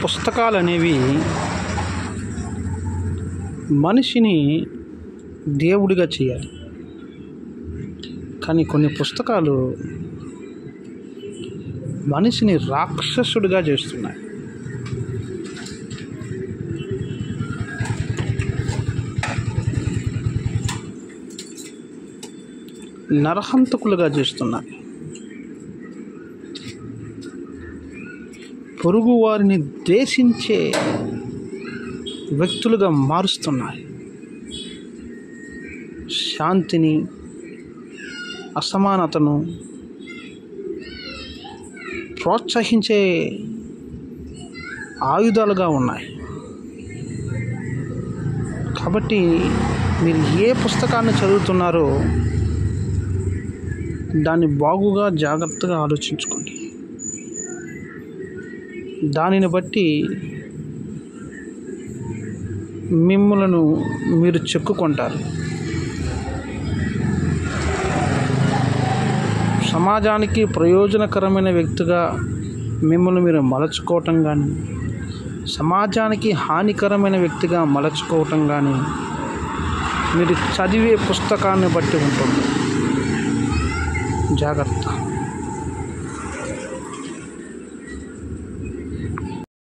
పుస్తకాలు అనేవి మనిషిని దేవుడిగా చేయాలి, కానీ కొన్ని పుస్తకాలు మనిషిని రాక్షసుడిగా చేస్తున్నాయి. నరహంతకులుగా చేస్తున్నాయి. పొరుగు వారిని ద్వేషించే వ్యక్తులుగా మారుస్తున్నాయి. శాంతిని, అసమానతను ప్రోత్సహించే ఆయుధాలుగా ఉన్నాయి. కాబట్టి మీరు ఏ పుస్తకాన్ని చదువుతున్నారో దాన్ని బాగుగా జాగ్రత్తగా ఆలోచించుకోండి. దానిని బట్టి మిమ్మలను మీరు చెక్కుకుంటారు. సమాజానికి ప్రయోజనకరమైన వ్యక్తిగా మిమ్మల్ని మీరు మలచుకోవటం కానీ, సమాజానికి హానికరమైన వ్యక్తిగా మలచుకోవటం కానీ మీరు చదివే పుస్తకాన్ని బట్టి ఉంటుంది. జాగ్రత్త.